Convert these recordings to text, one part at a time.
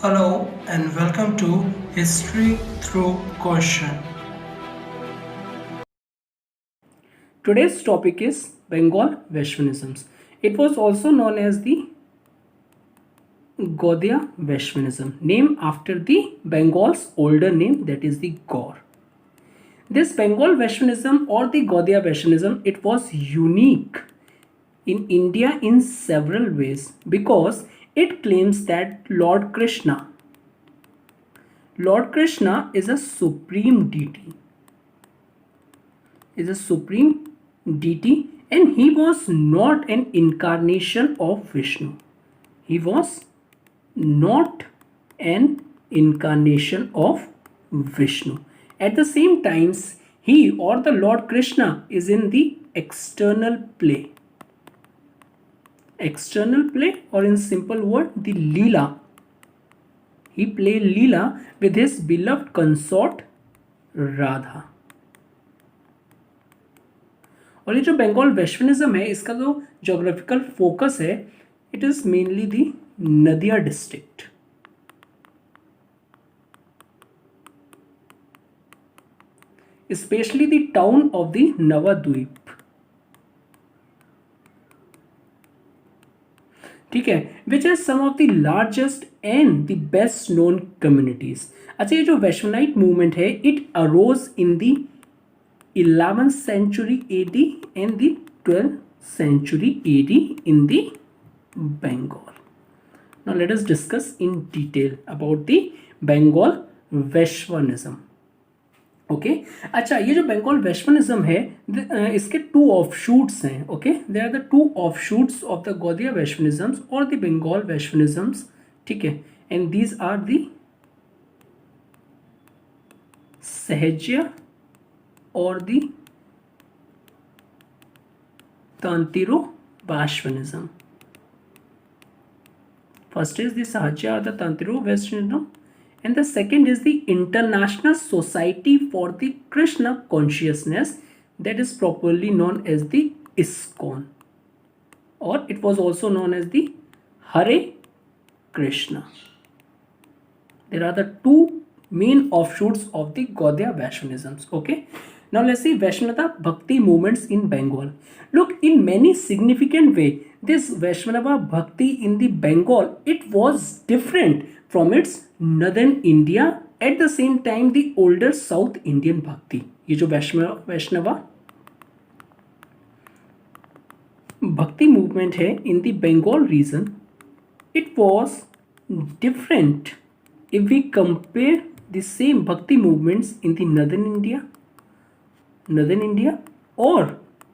Hello and welcome to History Through Question. Today's topic is Bengal Vaishnavism. It was also known as the Gaudiya Vaishnavism, named after the Bengal's older name, that is the Gaur. This Bengal Vaishnavism or the Gaudiya Vaishnavism, it was unique in India in several ways because it claims that Lord Krishna is a supreme deity, and he was not an incarnation of Vishnu. He was not an incarnation of Vishnu. At the same time, he or the Lord Krishna is in the external play. External play, or in simple word, the Leela. He played Leela with his beloved consort Radha. और ये जो बंगाल वैश्विनिज्म है, इसका जो geographical focus है, it is mainly the Nadia district. Especially the town of the Navadvip. ठीक है, which is some of the largest and the best known communities. अच्छा, ये जो वैश्वनाइट मूवमेंट है, it arose in the 11th century AD and the 12th century AD in the Bengal. Now let us discuss in detail about the Bengal Vaishnavism. Okay अच्छा, ये जो Bengal Vaishnavism है, इसके two offshoots हैं. Okay, they are the two offshoots of the Gaudiya Vaishnavisms और the Bengal Vaishnavisms. ठीक है, and these are the Sahajiya और the tantric Vaishnavism. First is the Sahajiya और the tantric Vaishnavism, and the second is the International Society for the Krishna Consciousness, that is properly known as the ISKCON, or it was also known as the Hare Krishna. There are the two main offshoots of the Gaudiya Vaishnavisms. Okay, now let's see Vaishnava Bhakti movements in Bengal. Look, in many significant way, this Vaishnava Bhakti in the Bengal, it was different from its northern India, at the same time the older South Indian Bhakti. ये जो वैष्णवा भक्ति movement है in the Bengal region, it was different if we compare the same bhakti movements in the northern India or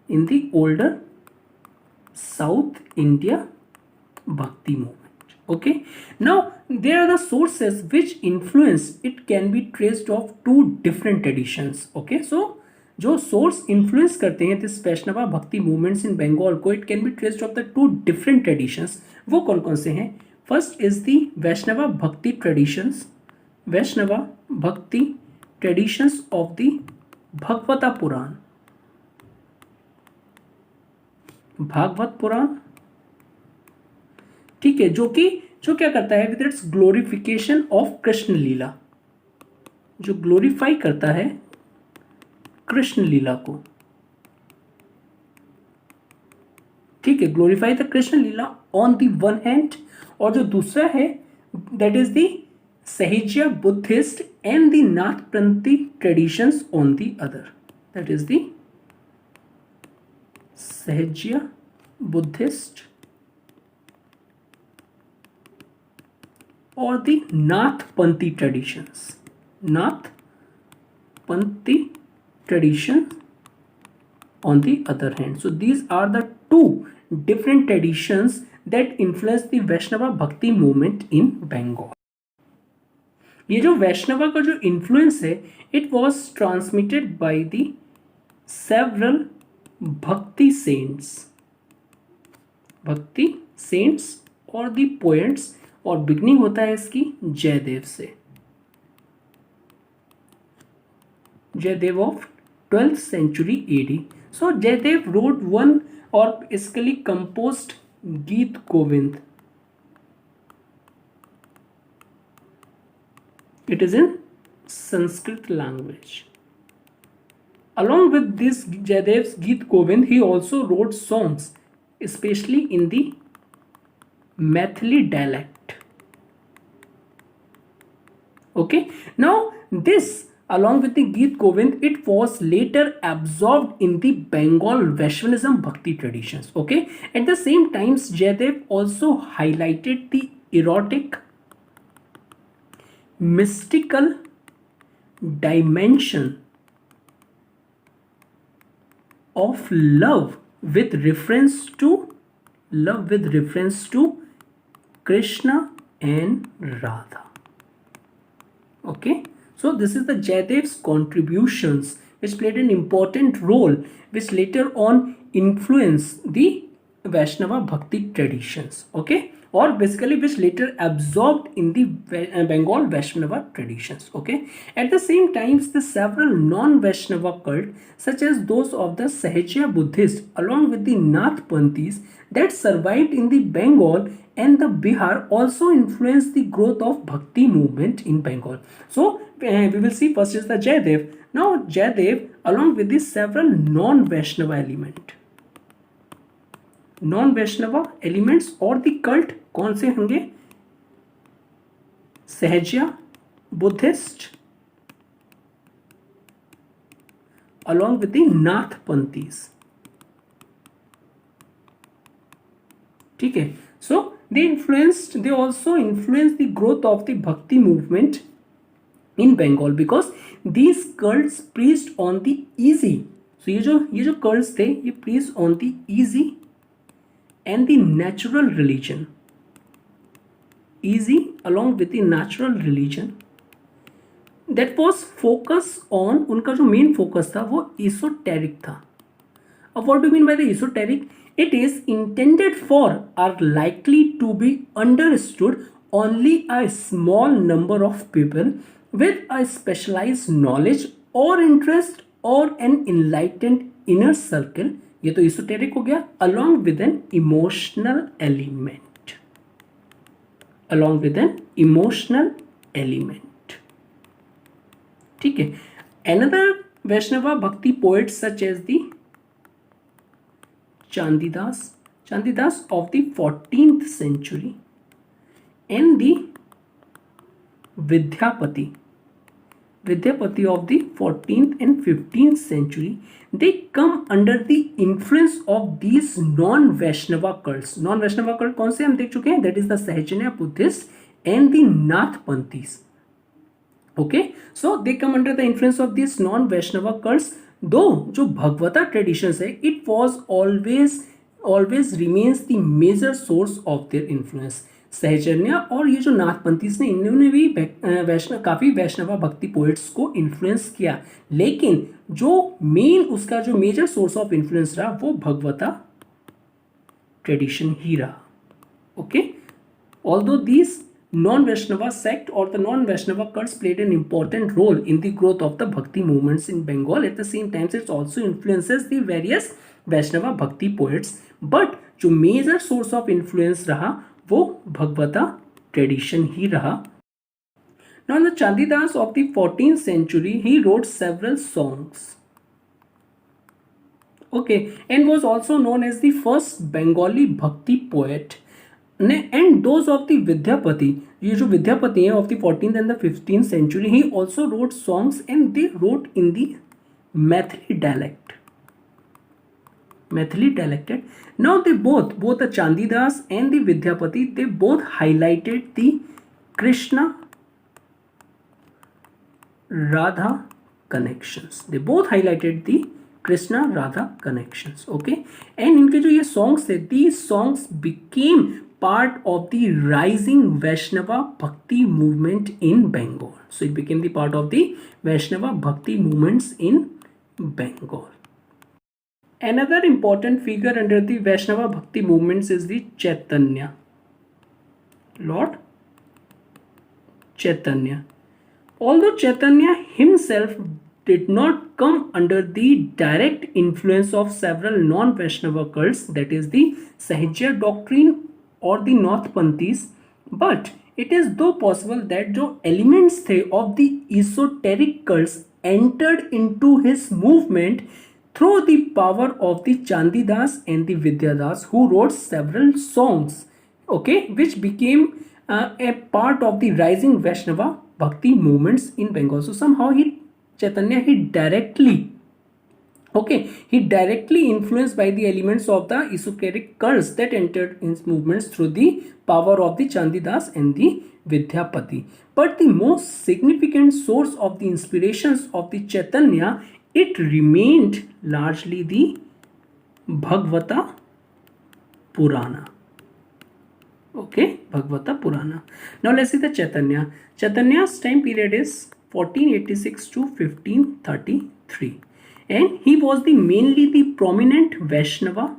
in the older South India bhakti movement. Okay, now there are the sources which influence it can be traced of two different traditions. Okay, so जो source influence करते हैं this Vaishnava भक्ति movements in Bengal को, it can be traced of the two different traditions. वो कौन कौन से हैं? First is the Vaishnava bhakti traditions, Vaishnava bhakti traditions of the भगवता पुराण, भागवत पुराण. ठीक है, जो क्या करता है with its glorification of Krishna Lila, जो ग्लोरीफाई करता है कृष्ण लीला को. ठीक है, glorify the Krishna Lila on the one hand, और जो दूसरा है that is the Sahajiya Buddhist and the Nathpanthi traditions on the other, that is the Sahajiya Buddhist or the Nathpanthi traditions. Nathpanthi tradition on the other hand. So these are the two different traditions that influence the Vaishnava Bhakti movement in Bengal. ये जो वैष्णवा का जो influence है, it was transmitted by the several Bhakti saints or the poets, और beginning होता है इसकी जयदेव से, Jayadeva of 12th century AD. So Jayadeva wrote one और इसके लिए कंपोस्ट गीत Govind. It is in Sanskrit language. Along with this Jayadev's Geet Govind, he also wrote songs, especially in the Maithili dialect. Okay, now this along with the Geet Govind, it was later absorbed in the Bengal Vaishnavism Bhakti traditions. Okay, at the same time, Jayadev also highlighted the erotic, mystical dimension of love with reference to Krishna and Radha. Okay, so this is the Jayadev's contributions which played an important role, which later on influenced the Vaishnava Bhakti traditions. Okay, or basically which later absorbed in the Bengal Vaishnava traditions. Okay, at the same time, the several non-Vaishnava cult such as those of the Sahajya Buddhists along with the Nath Panthis that survived in the Bengal and the Bihar also influenced the growth of Bhakti movement in Bengal. So we will see first is the Jayadev. Now Jayadev along with the several non-Vaishnava elements और the cult कौन से होंगे? सहज्या Buddhist along with the Nath Panthis. ठीक है, so they also influenced the growth of the Bhakti movement in Bengal because these cults preached on the easy. So ये जो cults थे ये preached on the easy and the natural religion. Easy along with the natural religion that was focus on, उनका जो main focus था वो esoteric था. What do you mean by the esoteric? It is intended for are likely to be understood only a small number of people with a specialized knowledge or interest or an enlightened inner circle. ये तो esoteric हो गया. Along with an emotional element. ठीक है. Another Vaishnava Bhakti poets such as the Chandidas of the 14th century and the Vidyapati of the 14th and 15th century, they come under the influence of these non-Vaishnava cults. Non-Vaishnava cult कौन से हम देख चुके हैं? That is the Sahajanya Buddhists and the Nath Panthis. Okay, so they come under the influence of these non-Vaishnava cults. Though जो भगवता traditions है, it was always remains the major source of their influence. सहजन्य और ये जो नाथपंथीस ने इन्होंने भी काफ़ी वैष्णवा भक्ति पोइट्स को इन्फ्लुएंस किया, लेकिन जो मेन उसका जो मेजर सोर्स ऑफ इन्फ्लुएंस रहा वो भगवता ट्रेडिशन ही रहा. Okay, although these non-Vaishnava sect or the non-Vaishnava cults played an important role in the growth of the Bhakti movements in Bengal. At the same time, it also influences the various Vaishnava Bhakti poets. But जो major source of influence रहा वो भगवता tradition ही रहा. Now, the Chandidas of the 14th century, he wrote several songs. Okay, and was also known as the first Bengali Bhakti poet. And those of the Vidyapati, ये जो विद्यापति हैं of the 14th and the 15th century, he also wrote songs and they wrote in the Maithili dialect. Now they both the Chandidas and the Vidyapati, they both highlighted the Krishna Radha connections. Okay, and इनके जो ये songs थे, these songs became part of the rising Vaishnava Bhakti movement in Bengal. So it became the part of the Vaishnava Bhakti movements in Bengal. Another important figure under the Vaishnava Bhakti movements is the Chaitanya, Lord Chaitanya. Although Chaitanya himself did not come under the direct influence of several non-Vaishnava cults, that is the Sahajya doctrine or the Nath Panthis, but it is दो possible that जो elements थे of the esoteric cults entered into his movement through the power of the Chandidas and the Vidyadas, who wrote several songs, okay, which became a part of the rising Vaishnava bhakti movements in Bengal. So somehow Chaitanya he directly influenced by the elements of the esoteric cults that entered his movements through the power of the Chandidas and the Vidyapati. But the most significant source of the inspirations of the Chaitanya, it remained largely the Bhagavata Purana. Okay, Bhagavata Purana. Now let's see the Chaitanya. Chaitanya's time period is 1486 to 1533. And he was mainly the prominent Vaishnava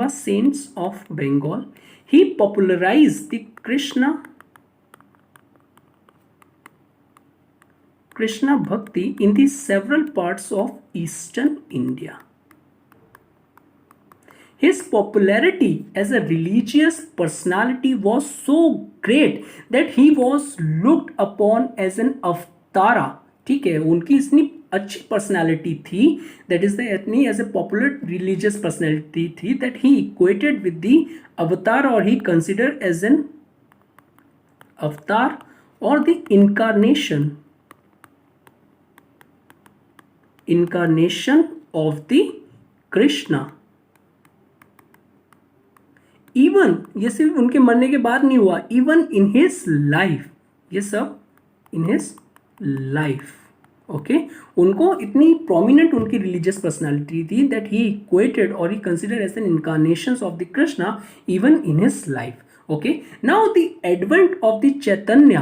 saints of Bengal. He popularized the Krishna Bhakti in the several parts of eastern India. His popularity as a religious personality was so great that he was looked upon as an avatara. ठीक है, उनकी इतनी अच्छी personality थी, that is the इतनी as a popular religious personality थी that he equated with the avatar और he consider as an avatar और the incarnation of the Krishna. Even ये सिर्फ उनके मरने के बाद नहीं हुआ, इवन इन हिज लाइफ, ये सब इन हिज लाइफ. ओके, उनको इतनी प्रोमिनेंट उनकी रिलीजियस पर्सनालिटी थी दैट ही इक्वेटेड और he consider as an incarnation of the Krishna even in his life. Okay, now the advent of the Chaitanya,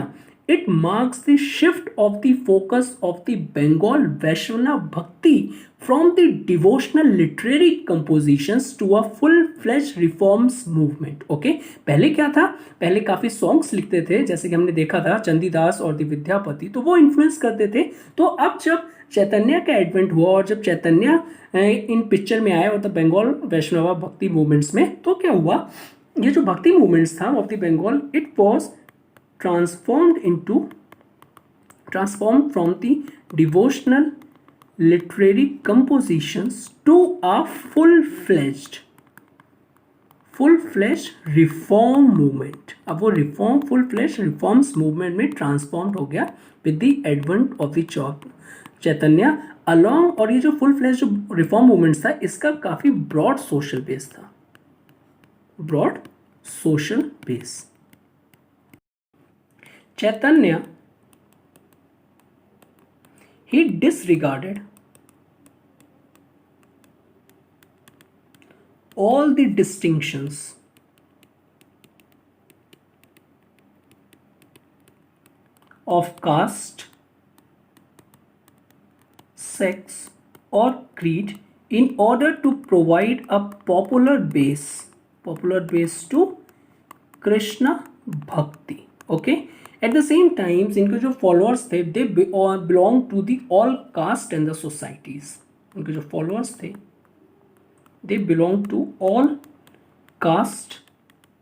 it marks the shift of the focus of the Bengal Vaishnava Bhakti from the devotional literary compositions to a full-fledged reforms movement. Okay, पहले क्या था, पहले काफ़ी songs लिखते थे जैसे कि हमने देखा था चंदीदास और द विद्यापति, तो वो इन्फ्लुएंस करते थे. तो अब जब चैतन्य का एडवेंट हुआ और जब चैतन्य इन पिक्चर में आया और द बंगाल वैष्णवा भक्ति मूवमेंट्स में, तो क्या हुआ, ये जो भक्ति मूवमेंट्स था of the Bengal, it was transformed from the devotional literary compositions to a full-fledged reform movement. अब वो full-fledged reforms movement में transformed हो गया with the advent of the Chaitanya along. और ये जो full-fledged जो reform movements था, इसका काफ़ी broad social base था, broad social base. Chaitanya, he disregarded all the distinctions of caste, sex or creed in order to provide a popular base to Krishna Bhakti. Okay, at the same time इनके जो followers थे they belong to the all caste and the societies. इनके जो followers थे they belong to all caste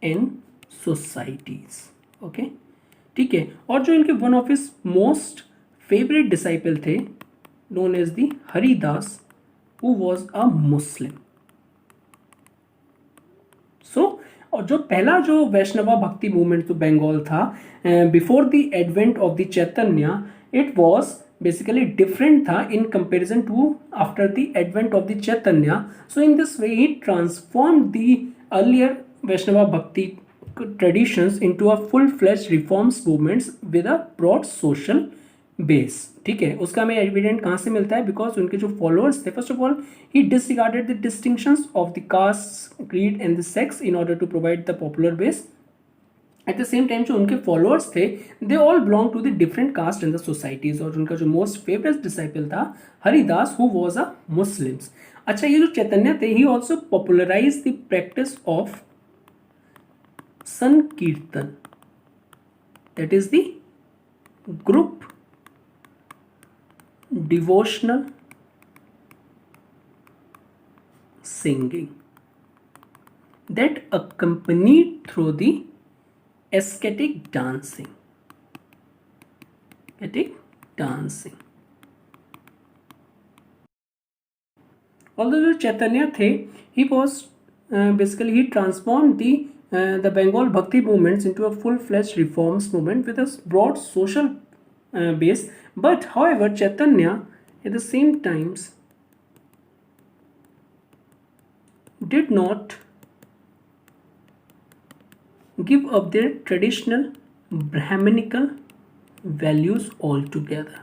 and societies. Okay, ठीक है. और जो इनके one of his most favorite disciple थे known as the Haridas, who was a Muslim. So और जो पहला जो वैष्णवा भक्ति मूवमेंट तो बंगाल था before the advent of the Chaitanya, it was basically different था in comparison to after the advent of the Chaitanya. So in this way he transform the earlier Vaishnava bhakti traditions into a full-fledged reforms movements with a broad social base. ठीक है, उसका हमें evident कहाँ से मिलता है, because उनके जो फॉलोअर्स थे, first of all he disregarded the distinctions of the caste, creed and the sex in order to provide the popular base. At the same time जो उनके फॉलोअर्स थे they all belong to the different caste and the societies. और उनका जो most favourite disciple था Haridas, who was a Muslims. अच्छा, ये जो चैतन्य थे he also popularise the practice of Sankirtan, that is the group devotional singing. that accompanied through the ascetic dancing. Ascetic dancing. Although Chaitanya the, he was basically he transformed the Bengal Bhakti movements into a full-fledged reforms movement with a broad social base. But however, Chaitanya at the same times did not give up their traditional Brahminical values altogether.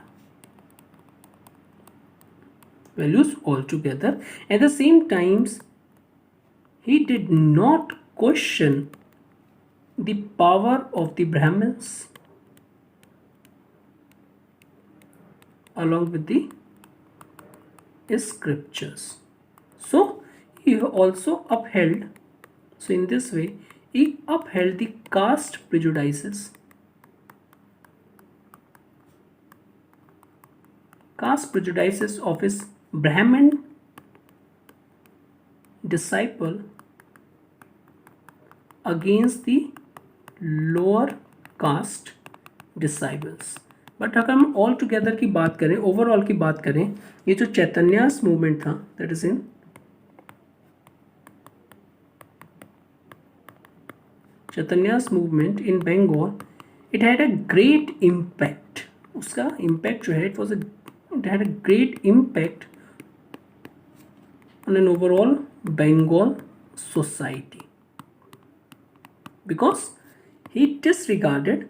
At the same times, he did not question the power of the Brahmins along with the scriptures. So he also upheld, so in this way, he upheld the caste prejudices of his Brahmin disciple against the lower caste disciples. But अगर हम all together की बात करें, overall की बात करें, ये जो चैतन्यास मूवमेंट था, that is in Chaitanya's movement in Bengal, it had a great impact. उसका इम्पैक्ट जो है it had a great impact on an overall Bengal society because he disregarded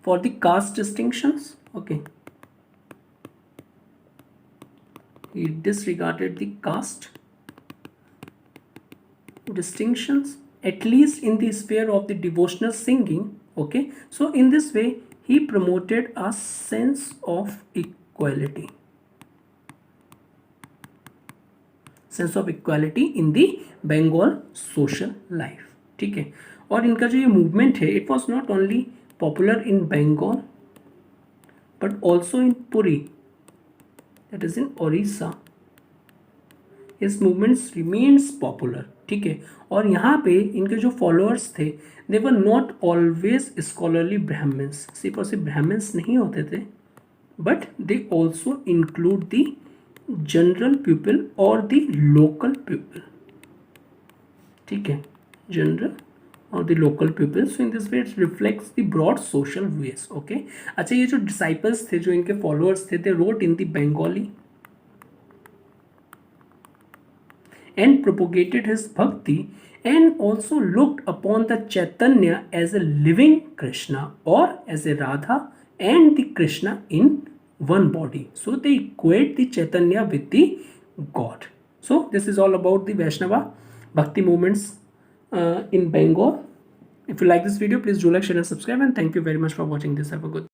for the caste distinctions. Okay, he disregarded the caste distinctions, at least in the sphere of the devotional singing. Okay, so in this way he promoted a sense of equality in the Bengal social life. ठीक है, और इनका जो ये movement है, it was not only popular in Bengal but also in Puri, that is in Orissa. His movements remains popular. ठीक है, और यहाँ पे इनके जो फॉलोअर्स थे, they were not always scholarly Brahmins, सिर्फ और सिर्फ ब्राह्मण्स नहीं होते थे, but they also include the general people और द लोकल पीपल. ठीक है, जनरल और the local people. So in this way it reflects the broad social base. Okay, अच्छा, ये जो डिसाइपल्स थे, जो इनके फॉलोअर्स थे, they wrote in the Bengali and propagated his bhakti and also looked upon the Chaitanya as a living Krishna or as a Radha and the Krishna in one body. So they equate the Chaitanya with the God. So this is all about the Vaishnava Bhakti movements in Bengal. If you like this video, please do like, share and subscribe, and thank you very much for watching this. Have a good day.